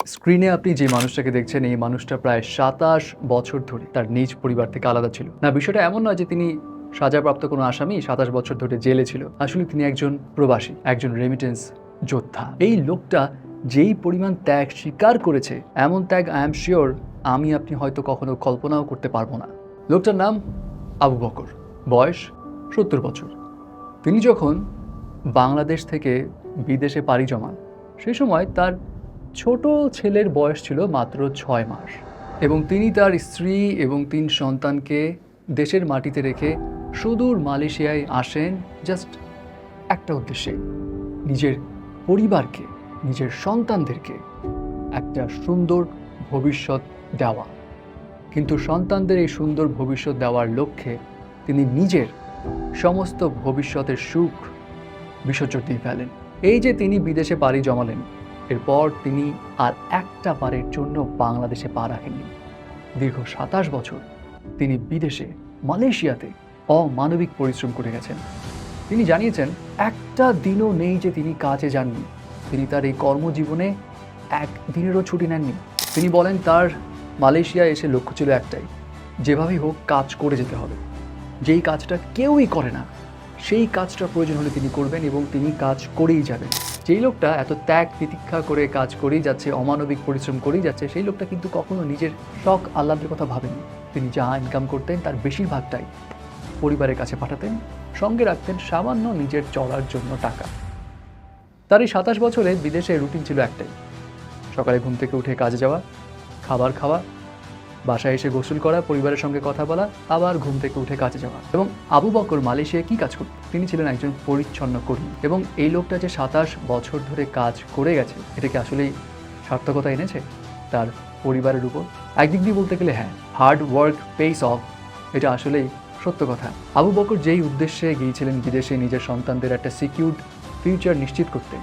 স্ক্রিনে আপনি যে মানুষটাকে দেখছেন এই মানুষটা প্রায় ২৭ বছর ধরে তার নিজ পরিবার থেকে আলাদা ছিল। না, বিষয়টা এমন নয় যে তিনি সাজাপ্রাপ্ত কোনো আসামি ২৭ বছর ধরে জেলে ছিল। আসলে তিনি একজন প্রবাসী, একজন রেমিটেন্স যোদ্ধা। এই লোকটা যেই পরিমাণ ত্যাগ স্বীকার করেছে, এমন ত্যাগ আই এম শিওর আমি আপনি হয়তো কখনো কল্পনাও করতে পারবো না। লোকটার নাম আবু বকর, বয়স ৭০ বছর। তিনি যখন বাংলাদেশ থেকে বিদেশে পাড়ি জমান সেই সময় তার ছোট ছেলের বয়স ছিল মাত্র ৬ মাস এবং তিনি তার স্ত্রী এবং ৩ সন্তানকে দেশের মাটিতে রেখে সুদূর মালয়েশিয়ায় আসেন জাস্ট একটা উদ্দেশ্যে, নিজের পরিবারকে, নিজের সন্তানদেরকে একটা সুন্দর ভবিষ্যৎ দেওয়া। কিন্তু সন্তানদের এই সুন্দর ভবিষ্যৎ দেওয়ার লক্ষ্যে তিনি নিজের সমস্ত ভবিষ্যতের সুখ বিসর্জন দিয়ে ফেলেন। এই যে তিনি বিদেশে পাড়ি জমালেন, এরপর তিনি আর একটা বারের জন্য বাংলাদেশে পা রাখেননি। দীর্ঘ ২৭ বছর তিনি বিদেশে মালয়েশিয়াতে অমানবিক পরিশ্রম করে গেছেন। তিনি জানিয়েছেন একটা দিনও নেই যে তিনি কাজে যাননি। তিনি তার এই কর্মজীবনে এক দিনেরও ছুটি নেননি। তিনি বলেন তার মালয়েশিয়ায় এসে লক্ষ্য ছিল একটাই, যেভাবেই হোক কাজ করে যেতে হবে। যেই কাজটা কেউই করে না সেই কাজটা প্রয়োজন হলে তিনি করবেন এবং তিনি কাজ করেই যাবেন। যেই লোকটা এত ত্যাগ তিতিক্ষা করে কাজ করেই যাচ্ছে, অমানবিক পরিশ্রম করেই যাচ্ছে, সেই লোকটা কিন্তু কখনো নিজের শখ আহ্লাদের কথা ভাবেনি। তিনি যা ইনকাম করতেন তার বেশিরভাগটাই পরিবারের কাছে পাঠাতেন, সঙ্গে রাখতেন সামান্য নিজের চলার জন্য টাকা। তার এই ২৭ বছরে বিদেশে রুটিন ছিল একটাই, সকালে ঘুম থেকে উঠে কাজে যাওয়া, খাবার খাওয়া, বাসায় এসে গোসল করা, পরিবারের সঙ্গে কথা বলা, আবার ঘুম থেকে উঠে কাজে যাওয়া। এবং আবু বকর মালয়েশিয়ায় কী কাজ করতেন? তিনি ছিলেন একজন পরিচ্ছন্ন কর্মী। এবং এই লোকটা যে ২৭ বছর ধরে কাজ করে গেছে, এটা কি আসলেই সার্থকতা এনেছে তার পরিবারের উপর? একদিক দিয়ে বলতে গেলে হ্যাঁ, হার্ড ওয়ার্ক পেইস অফ, এটা আসলেই সত্য কথা। আবু বকর যেই উদ্দেশ্যে গিয়েছিলেন বিদেশে নিজের সন্তানদের একটা সিকিউরড ফিউচার নিশ্চিত করতে,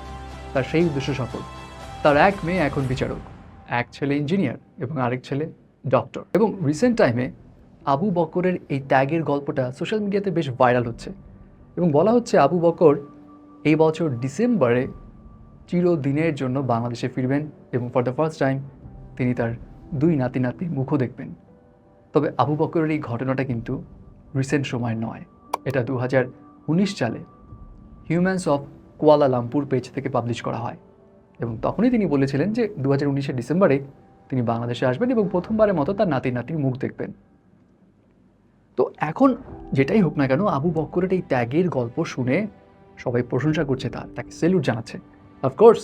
তার সেই উদ্দেশ্য সফল। তার এক মেয়ে এখন বিচারক, এক ছেলে ইঞ্জিনিয়ার এবং আরেক ছেলে ডক্টর। এবং রিসেন্ট টাইমে আবু বকরের এই ত্যাগের গল্পটা সোশ্যাল মিডিয়াতে বেশ ভাইরাল হচ্ছে এবং বলা হচ্ছে আবু বকর এই বছর ডিসেম্বরে চিরদিনের জন্য বাংলাদেশে ফিরবেন এবং ফর দ্য ফার্স্ট টাইম তিনি তার ২ নাতির মুখও দেখবেন। তবে আবু বকরের এই ঘটনাটা কিন্তু রিসেন্ট সময় নয়, এটা ২০১৯ সালে হিউম্যানস অফ কুয়ালালামপুর পেজ থেকে পাবলিশ করা হয় এবং তখনই তিনি বলেছিলেন যে ২০১৯ ডিসেম্বরে তিনি বাংলাদেশে আসবেন এবং প্রথমবারের মতো তার নাতির মুখ দেখবেন। তো এখন যেটাই হোক না কেন, আবু বকরের এই ত্যাগের গল্প শুনে সবাই প্রশংসা করছে, তাকে সেলুট জানাচ্ছে। অফকোর্স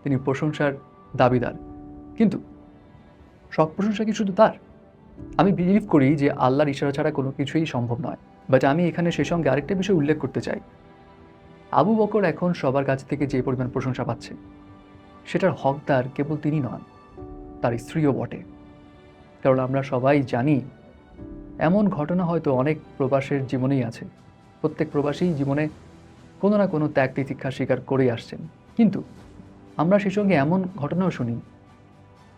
তিনি প্রশংসার দাবিদার, কিন্তু সব প্রশংসা কি শুধু তার? আমি বিলিভ করি যে আল্লাহর ইশারা ছাড়া কোনো কিছুই সম্ভব নয়। বাট আমি এখানে সেই সঙ্গে আরেকটা বিষয় উল্লেখ করতে চাই। আবু বকর এখন সবার কাছ থেকে যে পরিমাণ প্রশংসা পাচ্ছে, সেটার হকদার কেবল তিনি নন, তার স্ত্রীও বটে। কারণ আমরা সবাই জানি এমন ঘটনা হয়তো অনেক প্রবাসের জীবনেই আছে। প্রত্যেক প্রবাসী জীবনে কোনো না কোনো ত্যাগ তিতিক্ষা স্বীকার করেই আসছেন, কিন্তু আমরা সেই সঙ্গে এমন ঘটনাও শুনি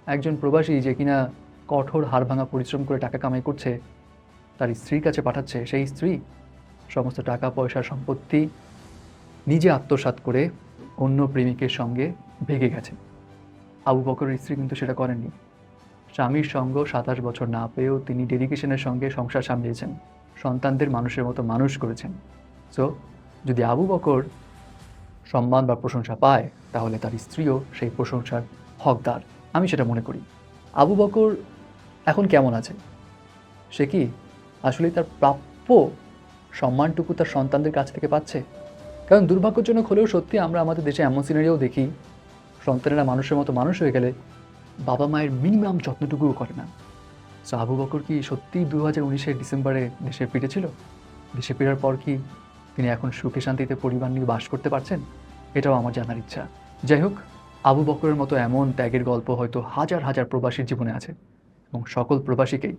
একজন প্রবাসী যে কিনা কঠোর হাড়ভাঙা পরিশ্রম করে টাকা কামাই করছে, তার স্ত্রীর কাছে পাঠাচ্ছে, সেই স্ত্রী সমস্ত টাকা পয়সা সম্পত্তি নিজে আত্মসাৎ করে অন্য প্রেমিকের সঙ্গে ভেগে গেছে। আবু বকরের স্ত্রী কিন্তু সেটা করেননি। স্বামীর সঙ্গ ২৭ বছর না পেয়েও তিনি ডেডিকেশনের সঙ্গে সংসার সামলিয়েছেন, সন্তানদের মানুষের মতো মানুষ করেছেন। সো যদি আবু বকর সম্মান বা প্রশংসা পায়, তাহলে তার স্ত্রীও সেই প্রশংসার হকদার, আমি সেটা মনে করি। আবু বকর এখন কেমন আছে? সে কি আসলেই তার প্রাপ্য সম্মানটুকু তার সন্তানদের কাছ থেকে পাচ্ছে? কারণ দুর্ভাগ্যজনক হলেও সত্যি আমরা আমাদের দেশে এমন সিনারিও দেখি, সন্তানেরা মানুষের মতো মানুষ হয়ে গেলে বাবা মায়ের মিনিমাম যত্নটুকুও করে না। সো আবু বকর কি সত্যি ২০১৯ ডিসেম্বরে দেশে ফিরেছিল? দেশে ফেরার পর কি তিনি এখন সুখে শান্তিতে পরিবার নিয়ে বাস করতে পারছেন? এটাও আমার জানার ইচ্ছা। যাই হোক, আবু বকরের মতো এমন ত্যাগের গল্প হয়তো হাজার হাজার প্রবাসীর জীবনে আছে এবং সকল প্রবাসীকেই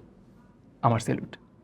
আমার সেলুট।